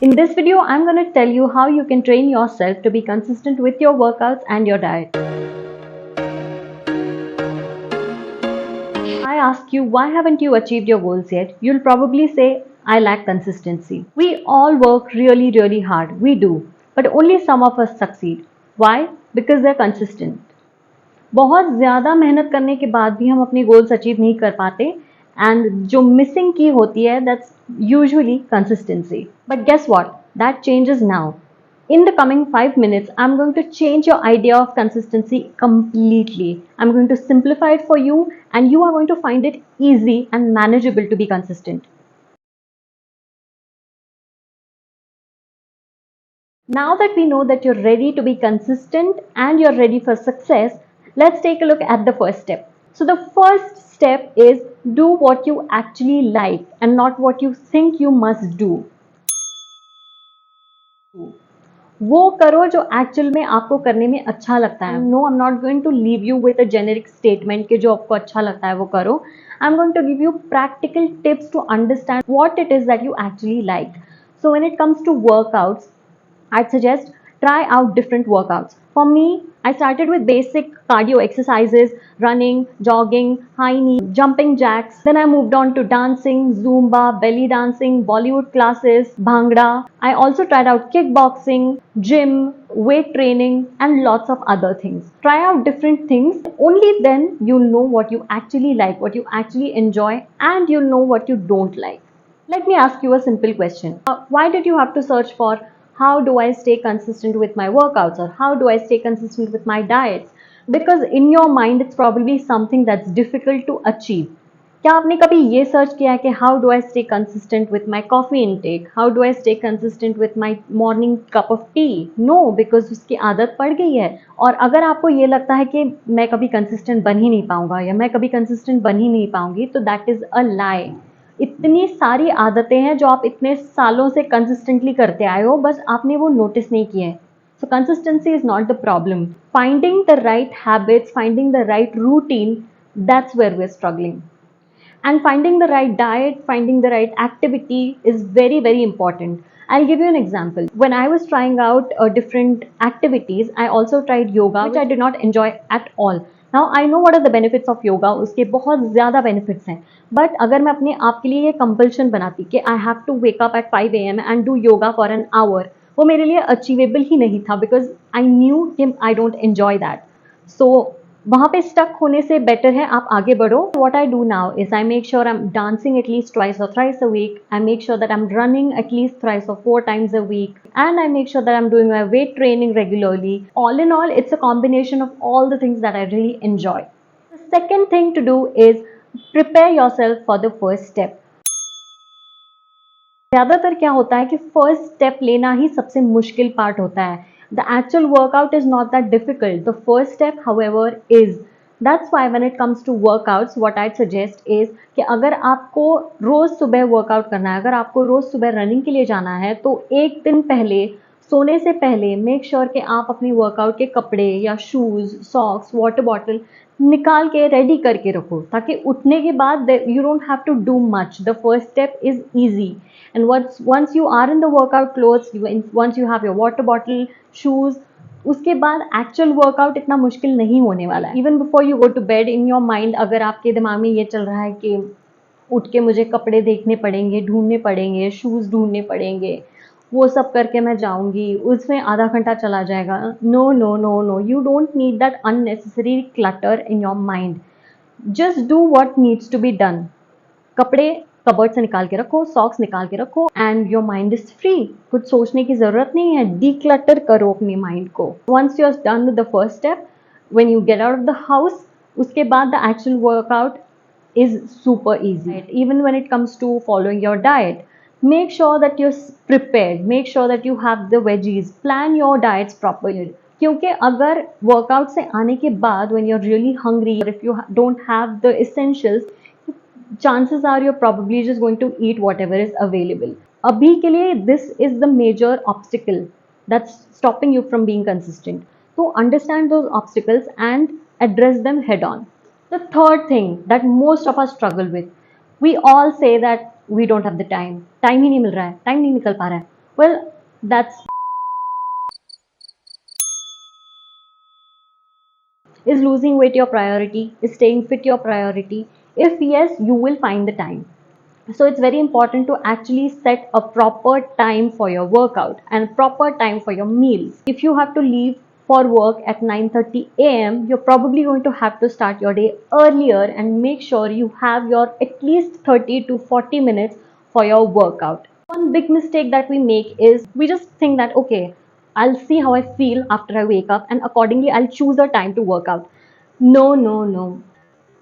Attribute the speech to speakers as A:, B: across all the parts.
A: In this video, I'm going to tell you how you can train yourself to be consistent with your workouts and your diet. I ask you, why haven't you achieved your goals yet? You'll probably say, I lack consistency. We all work really, really hard. We do. But only some of us succeed. Why? Because they're consistent. बहुत ज़्यादा मेहनत करने के बाद भी हम अपने goals achieve नहीं कर पाते एंड जो मिसिंग की होती है that's usually consistency but guess what that changes now in the coming 5 minutes I'm going to change your idea of consistency completely. I'm going to simplify it for you and you are going to find it easy and manageable to be consistent. Now that we know that you're ready to be consistent and you're ready for success, let's take a look at the first step. So the first step is do what you actually like and not what you think you must do. वो करो जो actual में आपको करने में अच्छा लगता है. No, I am not going to leave you with a generic statement कि जो आपको अच्छा लगता है वो करो. I am going to give you practical tips to understand what it is that you actually like. So when it comes to workouts, I'd suggest try out different workouts. For me, I started with basic cardio exercises, running, jogging, high knee, jumping jacks. Then I moved on to dancing, Zumba, belly dancing, Bollywood classes, Bhangra. I also tried out kickboxing, gym, weight training, and lots of other things. Try out different things. Only then you'll know what you actually like, what you actually enjoy, and you'll know what you don't like. Let me ask you a simple question. Why did you have to search for how do I stay consistent with my workouts or how do I stay consistent with my diets? Because in your mind it's probably something that's difficult to achieve. क्या आपने कभी ये search किया है कि how do I stay consistent with my coffee intake? How do I stay consistent with my morning cup of tea? No, because उसकी आदत पड़ गई है. और अगर आपको ये लगता है कि मैं कभी consistent बन ही नहीं पाऊंगा या मैं कभी consistent बन ही नहीं पाऊंगी, तो that is a lie. इतनी सारी आदतें हैं जो आप इतने सालों से कंसिस्टेंटली करते आए हो, बस आपने वो नोटिस नहीं किए. So consistency is not the problem. Finding the right habits, finding the right routine, that's where we are struggling. And finding the right diet, finding the right activity is very, very important. I'll give you an example. When I was trying out different activities, I also tried yoga, which I did not enjoy at all. Now I know what are the benefits of yoga. उसके बहुत ज़्यादा benefits हैं. But अगर मैं अपने आप के लिए ये compulsion बनाती कि I have to wake up at 5 a.m. and do yoga for an hour, वो मेरे लिए achievable ही नहीं था because I knew कि I don't enjoy that. So वहाँ पे स्टक होने से बेटर है आप आगे बढ़ो. What I do now is I make sure I'm dancing at least twice or thrice a week. I make sure that I'm running at least thrice or 4 times a week. And I make sure that I'm doing my weight training regularly. All in all, it's a combination of all the things that I really enjoy. The second thing to do is prepare yourself for the first step. ज़्यादातर क्या होता है कि first step लेना ही सबसे मुश्किल part होता है. The actual workout is not that difficult. The first step, however, is. That's why when it comes to workouts, what I'd suggest is कि अगर आपको रोज़ सुबह वर्कआउट करना है, अगर आपको रोज़ सुबह रनिंग के लिए जाना है, तो एक दिन पहले, सोने से पहले मेक श्योर कि आप अपनी वर्कआउट के कपड़े या शूज़, सॉक्स, वाटर बॉटल निकाल के रेडी करके रखो, ताकि उठने के बाद you don't have to do much. The first step is easy. And once you are in the workout clothes, once you have your water bottle, shoes, उसके बाद एक्चुअल वर्कआउट इतना मुश्किल नहीं होने वाला है. Even before you go to bed, in your mind अगर आपके दिमाग में ये चल रहा है कि उठ के मुझे कपड़े देखने पड़ेंगे, ढूंढने पड़ेंगे, शूज़ ढूंढने पड़ेंगे, वो सब करके मैं जाऊंगी, उसमें आधा घंटा चला जाएगा. No no no no, you don't need that unnecessary clutter in your mind. Just do what needs to be done. कपड़े कबर्ड से निकाल के रखो, सॉक्स निकाल के रखो and your mind is free. कुछ सोचने की जरूरत नहीं है. डीक्लटर करो अपने माइंड को. Once you are done with the first step, when you get out of the house, उसके बाद the actual workout is super easy. Even when it comes to following your diet, make sure that you're prepared, make sure that you have the veggies, plan your diets properly. क्योंकि अगर workout से आने के बाद when you're really hungry or if you don't have the essentials, chances are you're probably just going to eat whatever is available. अभी के लिए this is the major obstacle that's stopping you from being consistent. So understand those obstacles and address them head on. The third thing that most of us struggle with, we all say that we don't have the time. Time ही नहीं मिल रहा है, time नहीं निकल पा रहा है. Well, that's is losing weight your priority? Is staying fit your priority? If yes, you will find the time. So it's very important to actually set a proper time for your workout and proper time for your meals. If you have to leave for work at 9:30 a.m., you're probably going to have to start your day earlier and make sure you have your at least 30 to 40 minutes for your workout. One big mistake that we make is we just think that, okay, I'll see how I feel after I wake up and accordingly I'll choose a time to work out. No, no, no.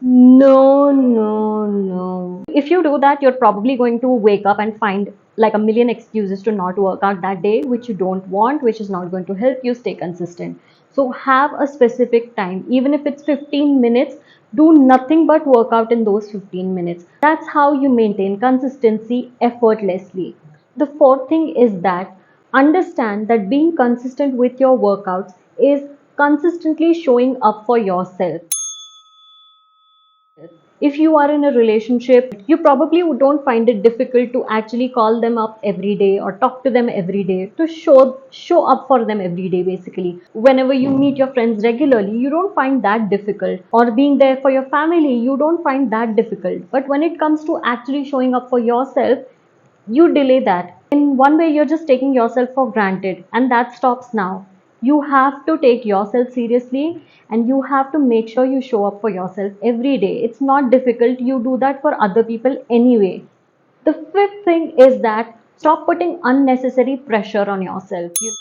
A: No, no, no. If you do that, you're probably going to wake up and find like a million excuses to not work out that day, which you don't want, which is not going to help you stay consistent. So have a specific time, even if it's 15 minutes, do nothing but work out in those 15 minutes. That's how you maintain consistency effortlessly. The fourth thing is that understand that being consistent with your workouts is consistently showing up for yourself. If you are in a relationship, you probably don't find it difficult to actually call them up every day or talk to them every day, to show up for them every day. Basically, whenever you meet your friends regularly, you don't find that difficult, or being there for your family, you don't find that difficult. But when it comes to actually showing up for yourself, you delay that. In one way, you're just taking yourself for granted, and that stops now. You have to take yourself seriously and you have to make sure you show up for yourself every day. It's not difficult, you do that for other people anyway. The fifth thing is that stop putting unnecessary pressure on yourself. You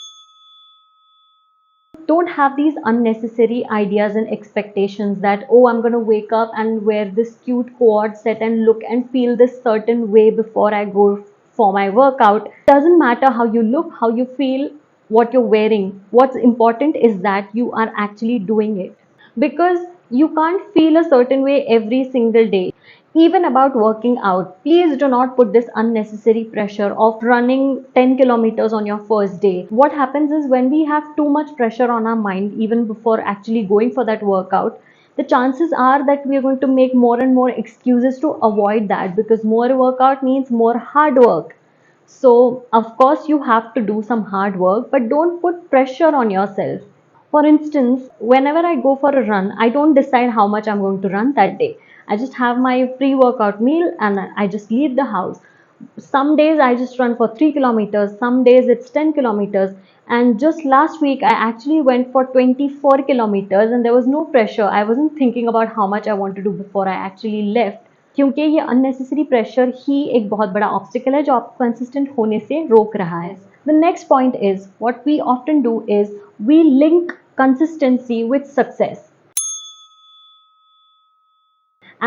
A: don't have these unnecessary ideas and expectations that, oh, I'm going to wake up and wear this cute cord set and look and feel this certain way before I go for my workout. It doesn't matter how you look, how you feel, what you're wearing. What's important is that you are actually doing it, because you can't feel a certain way every single day. Even about working out, please do not put this unnecessary pressure of running 10 kilometers on your first day. What happens is, when we have too much pressure on our mind even before actually going for that workout, the chances are that we are going to make more and more excuses to avoid that, because more workout means more hard work. So, of course, you have to do some hard work, but don't put pressure on yourself. For instance, whenever I go for a run, I don't decide how much I'm going to run that day. I just have my pre workout meal and I just leave the house. Some days I just run for 3 kilometers, some days it's 10 kilometers. And just last week, I actually went for 24 kilometers and there was no pressure. I wasn't thinking about how much I want to do before I actually left. क्योंकि ये unnecessary pressure ही एक बहुत बड़ा obstacle है जो आपको consistent होने से रोक रहा है. The next point is what we often do is we link consistency with success.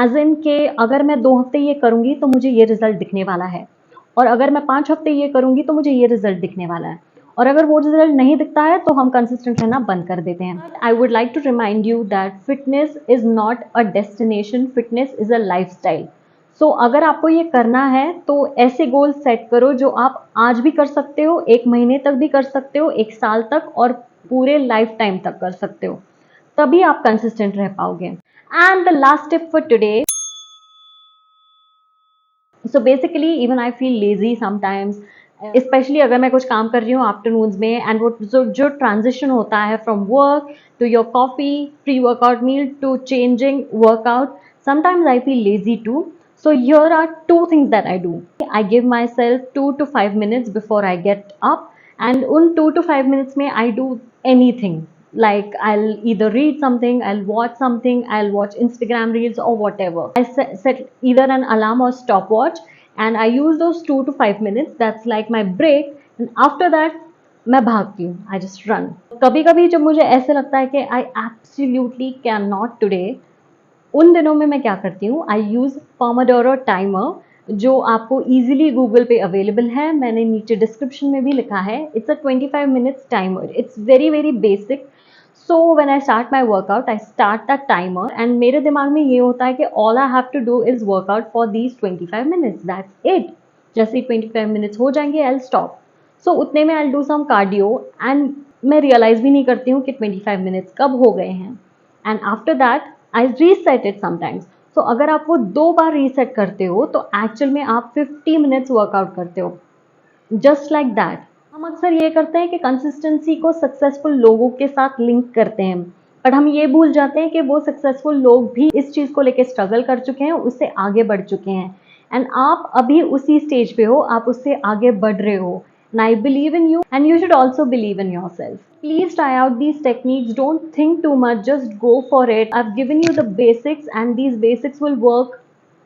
A: As in के अगर मैं 2 हफ्ते ये करूंगी तो मुझे ये रिजल्ट दिखने वाला है, और अगर मैं 5 हफ्ते ये करूंगी तो मुझे ये रिजल्ट दिखने वाला है, और अगर वो रिजल्ट नहीं दिखता है तो हम कंसिस्टेंट रहना बंद कर देते हैं. I would like to remind you that fitness is not a destination, fitness is a life style अगर आपको ये करना है तो ऐसे गोल सेट करो जो आप आज भी कर सकते हो, 1 महीने तक भी कर सकते हो, 1 साल तक, और पूरे लाइफ टाइम तक कर सकते हो. तभी आप कंसिस्टेंट रह पाओगे. And the last tip for today. So basically, even I feel lazy sometimes, especially अगर मैं कुछ काम कर रही हूँ आफ्टरनून्स में, एंड वो जो ट्रांजिशन होता है from work to your coffee, pre workout meal to changing workout, sometimes I feel lazy too. So here are two things that I do. I give myself 2 to 5 minutes before I get up, and उन 2 to 5 minutes में I do anything. Like, I'll either read something, I'll watch something, I'll watch Instagram reels or whatever. I set either an alarm or stopwatch, and I use those 2 to 5 minutes. That's like my break. And after that, मैं भागती हूँ. I just run. कभी कभी जब मुझे ऐसे लगता है कि I absolutely cannot today, उन दिनों में मैं क्या करती हूँ, आई यूज़ पोमोडोरो टाइमर, जो आपको इजीली गूगल पे अवेलेबल है. मैंने नीचे डिस्क्रिप्शन में भी लिखा है. It's a 25 minutes timer. It's very very basic. So when I start my workout, I start that timer, and मेरे दिमाग में ये होता है कि all I have to do is workout for these 25 minutes. That's it. जैसे ही 25 minutes हो जाएंगे, आई स्टॉप. सो उतने में I do some cardio, and मैं रियलाइज भी नहीं करती हूँ कि 25 मिनट्स कब हो गए हैं. And after that I reset it sometimes. So अगर आप वो 2 बार रीसेट करते हो तो एक्चुअल में आप 50 मिनट्स वर्कआउट करते हो. Just like that. हम अक्सर ये करते हैं कि कंसिस्टेंसी को सक्सेसफुल लोगों के साथ लिंक करते हैं, बट हम ये भूल जाते हैं कि वो सक्सेसफुल लोग भी इस चीज़ को लेके स्ट्रगल कर चुके हैं, उससे आगे बढ़ चुके हैं, एंड आप अभी उसी स्टेज पे हो, आप उससे आगे बढ़ रहे हो, and I believe in you and you should also believe in your self. Please try out these techniques. Don't think too much. Just go for it. I've given you the basics, and these basics will work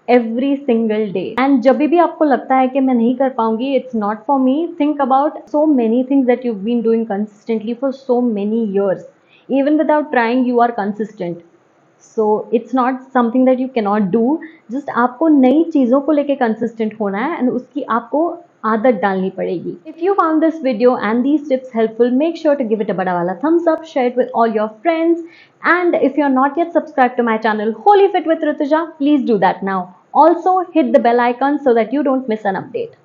A: every single day. And जब भी आपको लगता है कि मैं नहीं कर पाऊंगी, it's not for me, think about so many things that you've been doing consistently for so many years. Even without trying, you are consistent. So it's not something that you cannot do. Just आपको नई चीज़ों को लेके consistent होना है, and उसकी आपको आदत डालनी पड़ेगी. If you found this video and these tips helpful, make sure to give it a बड़ा वाला thumbs up, share it with all your friends, and if you're not yet subscribed to my channel Holy Fit with Rituja, please do that now. Also hit the bell icon so that you don't miss an update.